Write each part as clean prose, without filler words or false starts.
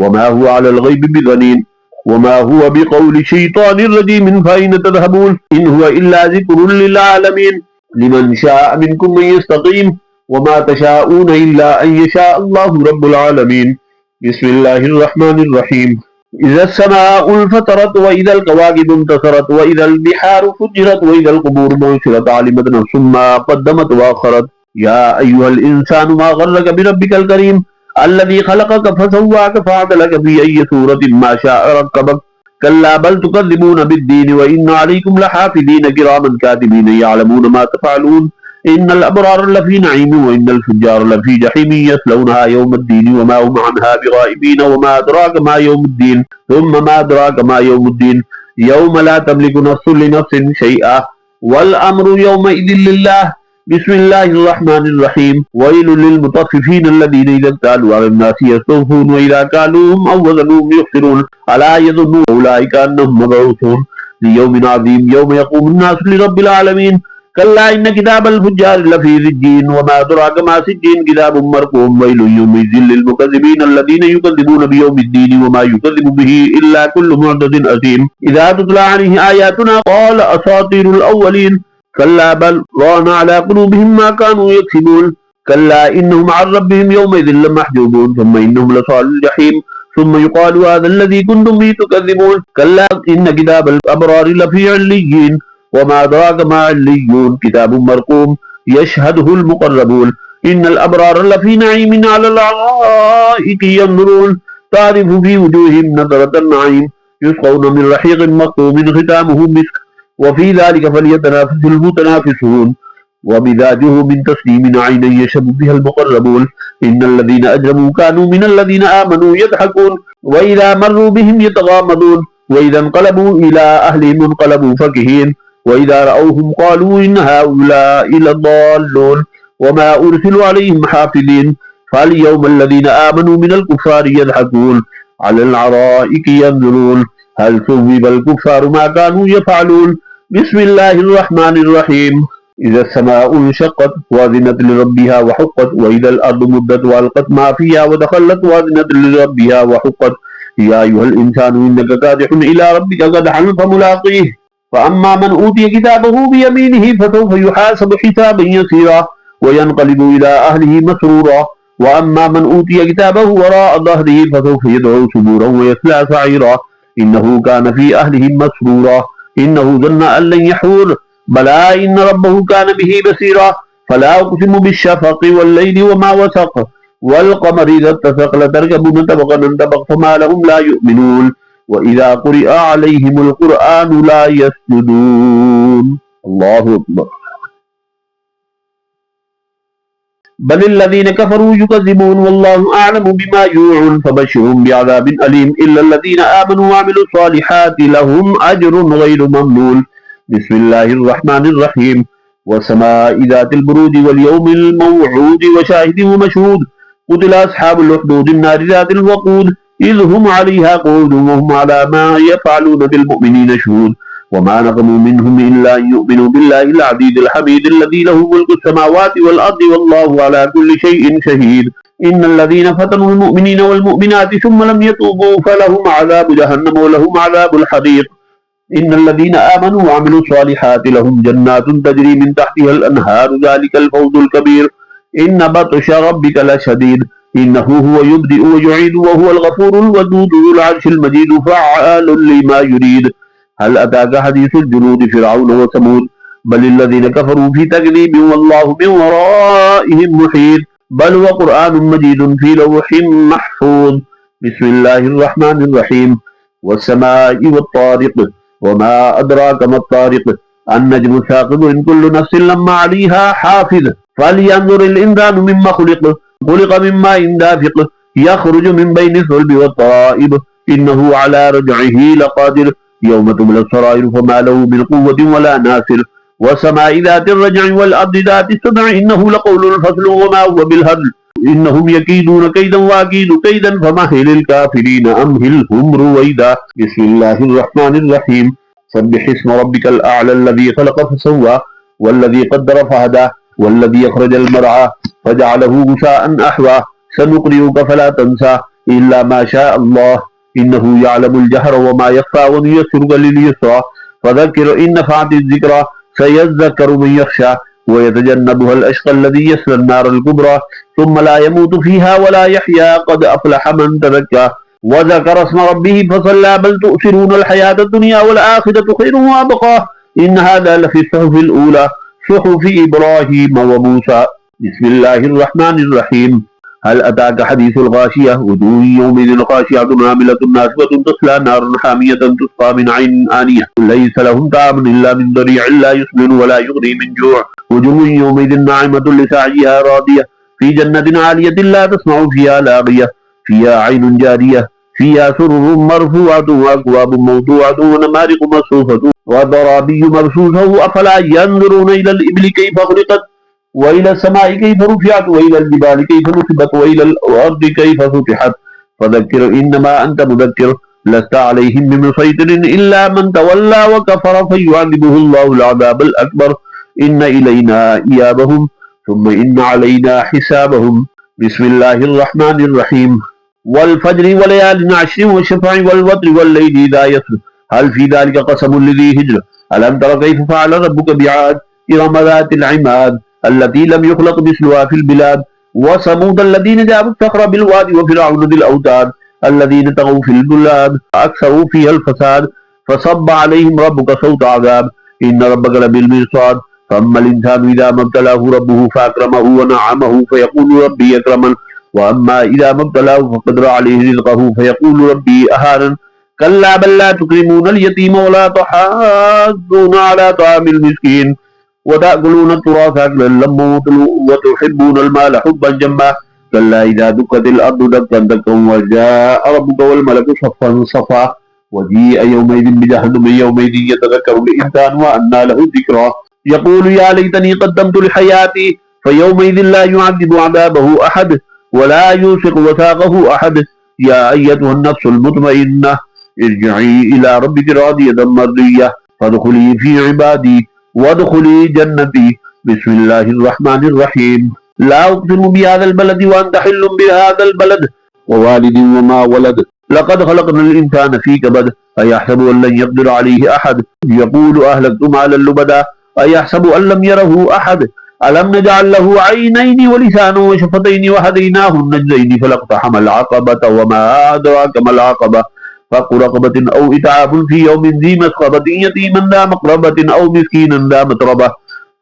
وما هو على الغيب بضنين وما هو بقول شيطان رجيم فأين تذهبون إن هو إلا ذكر للعالمين لمن شاء منكم أن يستقيم وما تشاءون إلا أن يشاء الله رب العالمين. بسم الله الرحمن الرحيم. إذا السماء انفطرت وإذا الكواكب انتثرت وإذا البحار فجرت وإذا القبور بعثرت علمت نفس ما قدمت وأخرت. يا أيها الإنسان ما غرك بربك الكريم الذي خلقك فسواك فعدلك في أي صورة ما شاء ركبك. كلا بل تكذبون بالدين وإن عليكم لحافظين كراما كاتبين يعلمون ما تفعلون. إن الأبرار لفي نعيم وإن الفجار لفي جحيم يصلونها يوم الدين وما هم عنها بغائبين. وما أدراك ما يوم الدين ثم ما أدراك ما يوم الدين يوم لا تملك نفس لنفس شيئا والأمر يومئذ لله. بسم الله الرحمن الرحيم. ويل للمطففين الذين إذا اكتالوا على الناس يستوفون وإذا كالوهم أو وزنوهم يخسرون. ألا يظن أولئك أنهم مبعوثون ليوم عظيم يوم يقوم الناس لرب العالمين. كلا إن كتاب الفجار لفي سجين وما أدراك ما سجين كتاب مرقوم. ويل يومئذ للمكذبين الذين يكذبون بيوم الدين وما يكذب به إلا كل معتد أثيم. إذا تتلى عليه آياتنا قال أساطير الأولين. كلا بل ران على قلوبهم ما كانوا يكسبون. كلا إنهم عن ربهم يومئذ لمحجوبون ثم إنهم لصال الجحيم ثم يقال هذا الذي كنتم به تكذبون. كلا إن كتاب الأبرار لفي عليين وما أدراك ما عليون كتاب مرقوم يشهده المقربون. إن الأبرار لفي نعيم على الأرائك ينظرون تعرف في وجوههم نظرة النعيم يسقون من رحيق مختوم ختامه مسك وفي ذلك فليتنافس المتنافسون. ومزاجه من تسليم عينا يشرب بها المقربون. إن الذين أجرموا كانوا من الذين آمنوا يضحكون وإذا مروا بهم يتغامضون وإذا انقلبوا إلى أهلهم انقلبوا فكهين وإذا رأوهم قالوا إن هؤلاء لضالون. وما أرسلوا عليهم حافظين. فاليوم الذين آمنوا من الكفار يضحكون على الأرائك ينظرون هل ثوب الكفار ما كانوا يفعلون. بسم الله الرحمن الرحيم. إذا السماء انشقت وأذنت لربها وحقت وإذا الأرض مدت وألقت ما فيها ودخلت وأذنت لربها وحقت. يا أيها الإنسان إنك كادح إلى ربك كدحا فملاقيه. فأما من أوتي كتابه بيمينه فسوف يحاسب حسابا يسيرا وينقلب إلى أهله مسرورا. وأما من أوتي كتابه وراء ظهره فسوف يدعو ثبورا ويصلى سعيرا إنه كان في أهله مسرورا إنه ظن أن لن يحور بلى إن ربه كان به بصيرا. فلا أقسم بالشفق والليل وما وسق والقمر إذا اتسق لتركبن طبقا عن طبق فما لهم لا يؤمنون وإذا قرئ عليهم القرآن لا يسجدون. الله أكبر. بل الذين كفروا يكذبون والله أعلم بما يوعون فبشرهم بعذاب أليم إلا الذين آمنوا وعملوا الصالحات لهم أجر غير ممنون. بسم الله الرحمن الرحيم. والسماء ذات البروج واليوم الموعود وشاهد ومشهود. قتل أصحاب الأخدود النار ذات الوقود إذ هم عليها قعود وهم على ما يفعلون بالمؤمنين شهود. وما نقموا منهم إلا أن يؤمنوا بالله العزيز الحميد الذي له ملك السماوات والأرض والله على كل شيء شهيد. إن الذين فتنوا المؤمنين والمؤمنات ثم لم يتوبوا فلهم عذاب جهنم ولهم عذاب الحريق. إن الذين آمنوا وعملوا الصالحات لهم جنات تجري من تحتها الأنهار ذلك الفوز الكبير. إن بطش ربك لشديد إنه هو يبدئ ويعيد وهو الغفور الودود ذو العرش المجيد فعال لما يريد. هل أتاك حديث الجنود فرعون وثمود بل الذين كفروا في تكذيب والله من ورائهم محيط. بل هو قرآن مجيد في لوح محفوظ. بسم الله الرحمن الرحيم. والسماء والطارق وما أدراك ما الطارق النجم الثاقب إن كل نفس لما عليها حافظ. فلينظر الإنسان مما خلق من ماء دافق يخرج من بين الصلب والترائب إنه على رجعه لقادر يوم تبلى السرائر فما له من قوة ولا ناصر. والسماء ذات الرجع والأرض ذات الصدع إنه لقول الفصل وما هو بالهزل إنهم يكيدون كيدا وأكيد كيدا فمهل الكافرين أمهلهم رويدا. بسم الله الرحمن الرحيم. سبح اسم ربك الأعلى الذي خلق فسوى والذي قدر فهدى والذي أخرج المرعى فجعله غثاء أحوى. سنقرئك فلا تنسى إلا ما شاء الله إنه يعلم الجهر وما يخفى ونيسرك لليسرى فذكر إن نفعت الذكرى سيذكر من يخشى ويتجنبها الأشقى الذي يصلى النار الكبرى ثم لا يموت فيها ولا يحيا قد أفلح من تزكى وذكر اسم ربه فصلى بل تؤثرون الحياة الدنيا والآخرة خير وأبقى إن هذا لفي الصحف الأولى صحف إبراهيم وموسى. بسم الله الرحمن الرحيم. هل أتاك حديث الغاشية وجوه يومئذ خاشعة عاملة ناصبة تصلى نارا حامية تسقى من عين آنية ليس لهم طعام إلا من ضريع لا يسمن ولا يغني من جوع وجوه يومئذ ناعمة لسعيها راضية في جنة عالية لا تسمع فيها لاغية فيها عين جارية فيها سرر مرفوعة وأكواب موضوعة ونمارق مصفوفة وضرابي مبثوثة أفلا ينظرون إلى الإبل كيف خلقت وإلى السماء كيف رفعت وإلى الجبال كيف نصبت وإلى الأرض كيف فتحت فذكر إنما أنت مذكر لست عليهم بمسيطر إلا من تولى وكفر فيعذبه الله العذاب الأكبر إن إلينا إيابهم ثم إن علينا حسابهم. بسم الله الرحمن الرحيم. والفجر وليال عشر والشفع والوتر والليل إذا يسر هل في ذلك قسم لذي هجر ألم تر كيف فعل ربك بعاد إرم ذات العماد التي لم يخلق مثلها في البلاد وثمود الذين جابوا الصخر بالواد وفرعون ذي الأوتاد الذين طغوا في البلاد أكثروا فيها الفساد فصب عليهم ربك صوت عذاب إن ربك لبالمرصاد فأما الإنسان إذا ما ابتلاه ربه فأكرمه ونعمه فيقول ربي أكرمن وأما إذا ما ابتلاه فقدر عليه رزقه فيقول ربي أهانن كلا بل لا تكرمون اليتيم ولا تحاضون على طعام المسكين وتأكلون التراث أكلا لما وتحبون المال حبا جما كلا إذا دكت الأرض دكا دكا وجاء ربك والملك صفا صفا وجيء يومئذ بجهنم يومئذ يتذكر الإنسان وأنى له الذكرى يقول يا ليتني قدمت لحياتي فيومئذ لا يعذب عذابه أحد ولا يوثق وثاقه أحد يا أيتها النفس المطمئنة ارجعي إلى ربك راضية مرضية فادخلي في عبادي وادخلي جنتي. بسم الله الرحمن الرحيم. لا أقسم بهذا البلد وأنت حل بهذا البلد ووالد وما ولد لقد خلقنا الإنسان في كبد أيحسب أن لن يقدر عليه أحد يقول أهلكت مالا لبدا أيحسب أن لم يره أحد ألم نجعل له عينين ولسانا وشفتين وهديناه النجدين فلاقتحم العقبة وما أدراك ما العقبة فك رقبة أو إطعام في يوم ذي مسغبة يتيما ذا مقربة أو مسكينا ذا متربة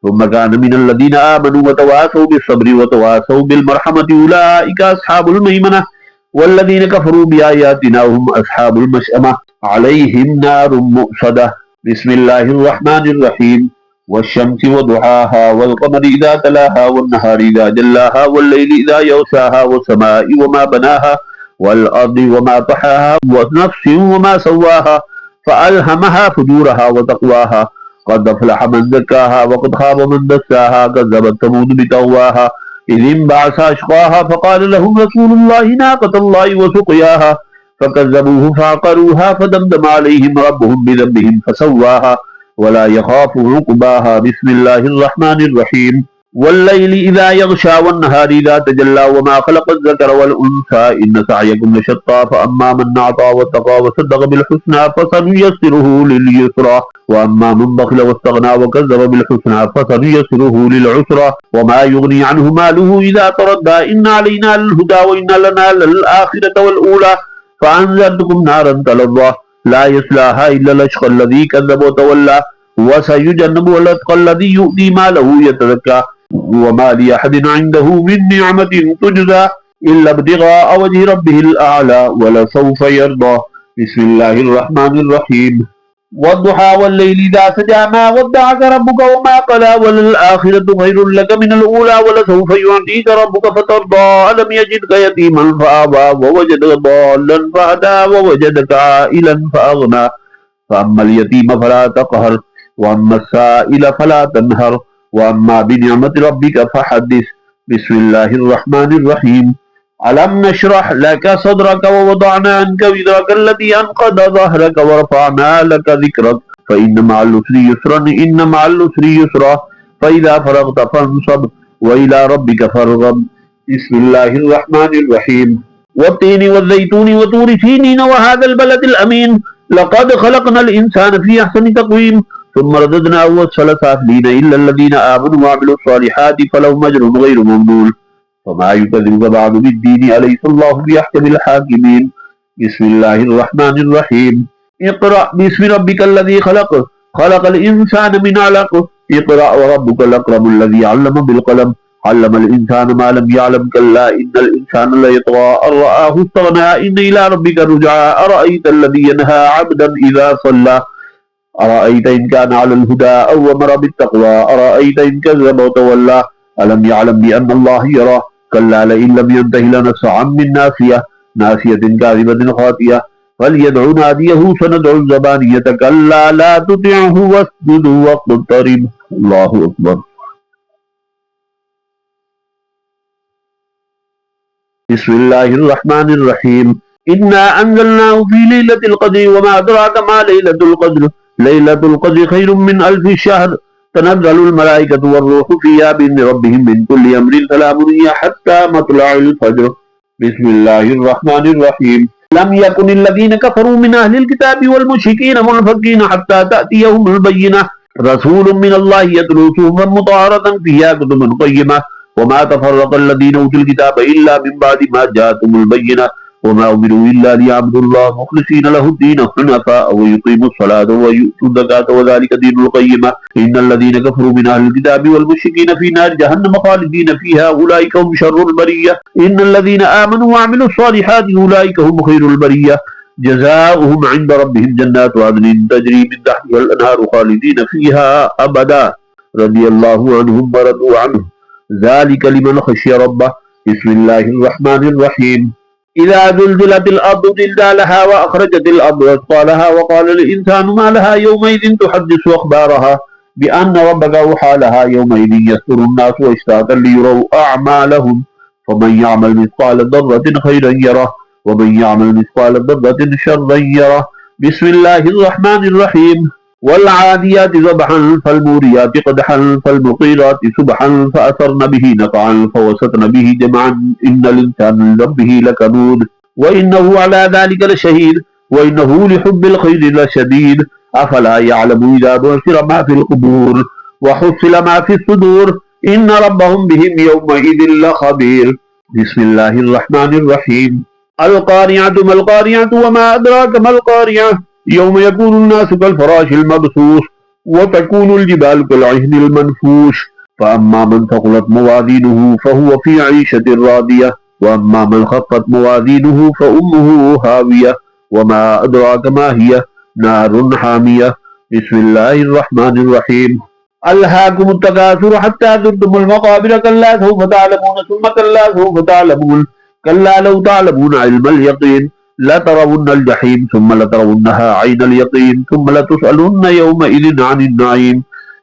ثم كان من الذين آمنوا وتواصوا بالصبر وتواصوا بالمرحمة أولئك أصحاب الميمنة والذين كفروا بآياتنا هم أصحاب المشأمة عليهم نار مؤصدة. بسم الله الرحمن الرحيم. والشمس وضحاها والقمر إذا تلاها والنهار إذا جلاها والليل إذا يغشاها والسماء وما بناها والأرض وما طحاها ونفس وما سواها فألهمها فجورها وتقواها قد أفلح من زكاها وقد خاب من دساها كذبت ثمود بتغواها إذ انبعث أشقاها فقال لهم رسول الله ناقة الله وسقياها فكذبوه فعقروها فدمدم عليهم ربهم بذنبهم فسواها ولا يخاف عقباها. بسم الله الرحمن الرحيم. والليل إذا يغشى والنهار إذا تجلى وما خلق الذكر والأنثى إن سعيكم لشتى فأما من أعطى واتقى وصدق بالحسنى فسنيسره لليسرى وأما من بخل واستغنى وكذب بالحسنى فسنيسره للعسرى وما يغني عنه ماله إذا تردى إن علينا للهدى وإن لنا للآخرة والأولى فأنذرتكم نارا تلظى لا يصلاها إلا الأشقى الذي كذب وتولى وسيجنبها الأتقى الذي يؤتي ماله يتزكى وما لأحد عنده من نعمة تجزى إلا ابتغاء وجه ربه الأعلى ولسوف يرضى. بسم الله الرحمن الرحيم. والضحى والليل إذا سجى ما ودعك ربك وما قلى وللآخرة خير لك من الأولى ولسوف يعطيك ربك فترضى ألم يجدك يتيما فآوى ووجدك ضالا فهدى ووجدك عائلا فأغنى فأما اليتيم فلا تقهر وأما السائل فلا تنهر وأما بنعمة ربك فحدث. بسم الله الرحمن الرحيم. ألم نشرح لك صدرك ووضعنا عنك وزرك الذي أنقض ظهرك ورفعنا لك ذكرك فإن مع العسر يسرا إن مع العسر يسرا فإذا فرغت فانصب وإلى ربك فارغب. بسم الله الرحمن الرحيم. والتين والزيتون وطور سينين وهذا البلد الأمين لقد خلقنا الإنسان في أحسن تقويم ثم رددناه أسفل سافلين إلا الذين آمنوا وعملوا الصالحات فلهم أجر غير ممنون فما يكذبك بعد بالدين أليس الله بأحكم الحاكمين بسم الله الرحمن الرحيم اقرأ باسم ربك الذي خلق خلق الإنسان من علق اقرأ وربك الأكرم الذي علم بالقلم علم الإنسان ما لم يعلم كلا إن الإنسان ليطغى أن رآه استغنى إن إلى ربك الرجعى أرأيت الذي ينهى عبدا إذا صلى أرأيت إن كان على الهدى أو أمر بالتقوى أرأيت إن كذب وتولى ألم يعلم بأن الله يرى كلا لئن لم ينته لنسفعا من ناسية كاذبة خاطئة فليدع ناديه سندع الزبانية كلا لا تطعه واسجد واقترب الله أكبر بسم الله الرحمن الرحيم إنا أنزلناه في ليلة القدر وما أدراك ما ليلة القدر ليلة القدر خير من 1000 شهر تنزل الملائكة والروح فيها بإذن ربهم من كل أمر سلام هي حتى مطلع الفجر بسم الله الرحمن الرحيم لم يكن الذين كفروا من أهل الكتاب والمشركين منفكين حتى تأتيهم البينة رسول من الله يتلو صحفا مطهرة فيها كتب قيمة وما تفرق الذين أوتوا الكتاب إلا من بعد ما جاءتهم البينة وما أمروا إلا ليعبدوا الله مخلصين له الدين حنفاء ويقيموا الصلاة ويؤتوا الزكاة وذلك دين القيمة إن الذين كفروا من أهل الكتاب والمشركين في نار جهنم خالدين فيها أولئك هم شر البرية إن الذين آمنوا وعملوا الصالحات أولئك هم خير البرية جزاؤهم عند ربهم جنات عدن تجري من تحتها الأنهار خالدين فيها أبدا رضي الله عنهم ورضوا عنه ذلك لمن خشي ربه بسم الله الرحمن الرحيم إذا زلزلت الأرض زلزالها وأخرجت الأرض أثقالها وقال الإنسان ما لها يومئذ تحدث أخبارها بأن ربك أوحى لها يومئذ يصدر الناس أشتاتا ليروا أعمالهم فمن يعمل مثقال ذرة خيرا يره ومن يعمل مثقال ذرة شرا يره بسم الله الرحمن الرحيم والعاديات ضبحا فالموريات قدحا فالمغيرات سبحا فأثرن به نقعا فوسطن به جمعا إن الإنسان لربه لكنود وإنه على ذلك لشهيد وإنه لحب الخير لشديد أفلا يعلم إذا بعثر ما في القبور وحصل ما في الصدور إن ربهم بهم يومئذ لخبير بسم الله الرحمن الرحيم القارعة ما القارعة وما أدراك ما القارعة يوم يكون الناس كالفراش المبثوث وتكون الجبال كالعهن المنفوش فأما من ثقلت موازينه فهو في عيشة راضية وأما من خفت موازينه فأمه هاوية وما أدراك ما هي نار حامية بسم الله الرحمن الرحيم ألهاكم التكاثر حتى زرتم المقابر كلا سوف تعلمون ثم كلا سوف تعلمون كلا لو تعلمون علم اليقين لترون الجحيم ثم لترونها عين اليقين ثم لتسألن يومئذ عن النعيم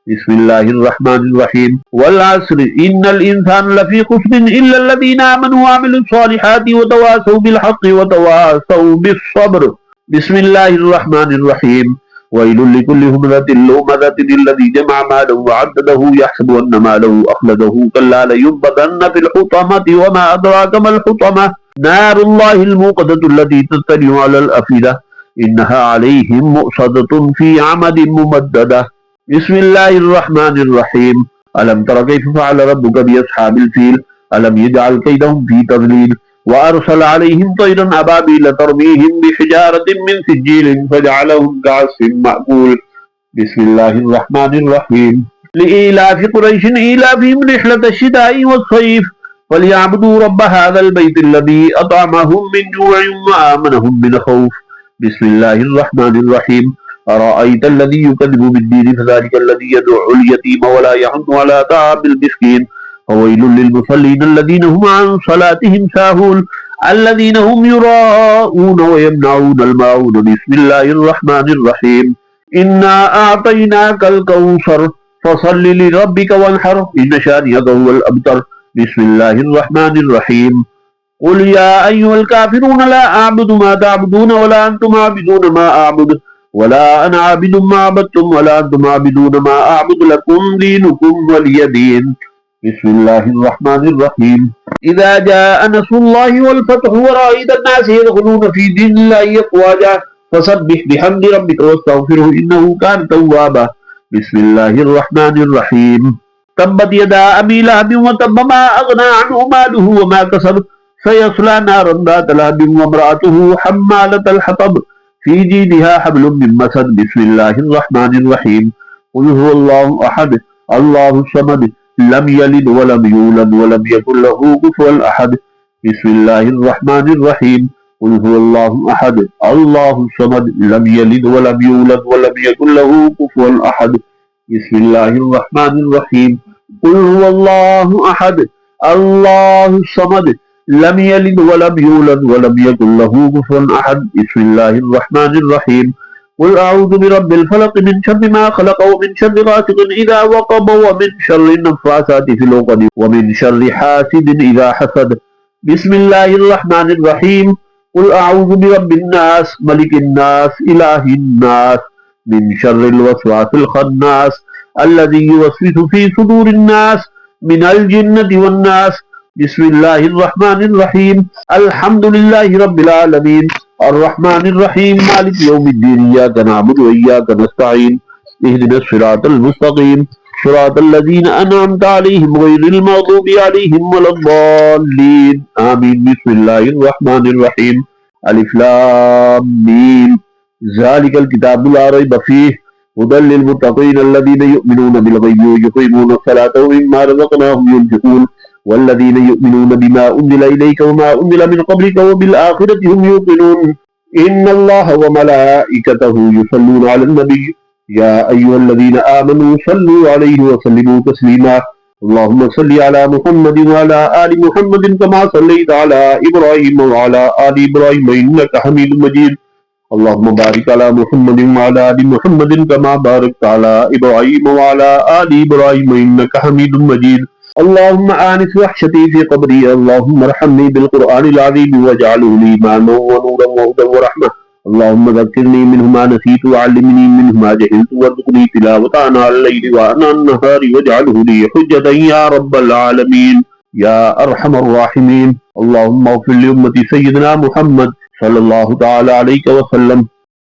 بسم الله الرحمن الرحيم والعصر إن الإنسان لفي خسر إلا الذين آمنوا وعملوا الصالحات وتواصوا بالحق وتواصوا بالصبر بسم الله الرحمن الرحيم ويل لكل همزة لمزة الذي جمع ماله وعدده يحسب أن ماله أخلده كلا لينبذن في الحطمة وما أدراك ما الحطمة نار الله الموقدة التي تطلع على الأفئدة إنها عليهم مؤصدة في عمد ممددة بسم الله الرحمن الرحيم ألم تر كيف فعل ربك بأصحاب الفيل ألم يجعل كيدهم في تضليل وأرسل عليهم طيرا أبابيل ترميهم بحجارة من سجيل فجعلهم كعصف مأكول بسم الله الرحمن الرحيم لإيلاف قريش إيلافهم رحلة الشتاء والصيف فليعبدوا رب هذا البيت الذي أطعمهم من جوع وآمنهم من خوف بسم الله الرحمن الرحيم أرأيت الذي يكذب بالدين فذلك الذي يدعو اليتيم ولا يحض على طعام المسكين فويل للمصلين الذين هم عن صلاتهم ساهون الذين هم يراءون ويمنعون الماعون بسم الله الرحمن الرحيم إنا أعطيناك الكوثر فصل لربك وانحر إن شانئك هو الأبتر بسم الله الرحمن الرحيم قل يا أيها الكافرون لا أعبد ما تعبدون ولا أنتم عابدون ما أعبد ولا أنا عابد ما عبدتم ولا أنتم عابدون ما أعبد لكم دينكم ولي دين بسم الله الرحمن الرحيم إذا جاء نصر الله والفتح ورأيت الناس يدخلون في دين الله أفواجا فسبح بحمد ربك واستغفره إنه كان توابا بسم الله الرحمن الرحيم تبت يدا أبي لهب وتب ما أغنى عنه ماله وما كسب سيصلى نارا ذات لهب وامرأته حمالة الحطب في جيدها حبل من مسد بسم الله الرحمن الرحيم قل هو الله أحد الله الصمد لم يلد ولم يولد ولم يكن له كفوا أحد بسم الله الرحمن الرحيم قل هو الله أحد الله الصمد لم يلد ولم يولد ولم يكن له كفوا أحد بسم الله الرحمن الرحيم قل هو الله أحد الله الصمد لم يلد ولم يولد ولم يكن له كفوا أحد بسم الله الرحمن الرحيم قل أعوذ برب الفلق من شر ما خلق ومن شر غاسق إذا وقب ومن شر النفاثات في العقد ومن شر حاسد إذا حسد بسم الله الرحمن الرحيم قل أعوذ برب الناس ملك الناس إله الناس من شر الوسواس الخناس الذي يوسوس في صدور الناس من الجنة والناس بسم الله الرحمن الرحيم الحمد لله رب العالمين الرحمن الرحيم مالك يوم الدين إياك نعبد وإياك نستعين اهدنا الصراط المستقيم صراط الذين أنعمت عليهم غير المغضوب عليهم ولا الضالين آمين بسم الله الرحمن الرحيم ألف لام ميم ذلك الكتاب لا ريب فيه هدى للمتقين الذين يؤمنون بالغيب ويقيمون الصلاة ومما رزقناهم ينفقون والذين يؤمنون بما أنزل إليك وما أنزل من قبلك وبالآخرة هم يوقنون إن الله وملائكته يصلون على النبي يا أيها الذين آمنوا صلوا عليه وسلموا تسليما اللهم صل على محمد وعلى آل محمد كما صليت على إبراهيم وعلى آل إبراهيم إنك حميد مجيد اللهم بارك على محمد وعلى آل محمد كما باركت على إبراهيم وعلى آل إبراهيم إنك حميد مجيد اللهم آنس وحشتي في قبري اللهم ارحمني بالقرآن العظيم واجعله لي إماما ونورا وهدى ورحمة اللهم ذكرني منه ما نسيت وعلمني منه ما جهلت وارزقني تلاوة آناء الليل وآناء النهار واجعله لي حجة يا رب العالمين يا أرحم الراحمين اللهم اغفر لأمة سيدنا محمد صلى الله تعالى عليه وسلم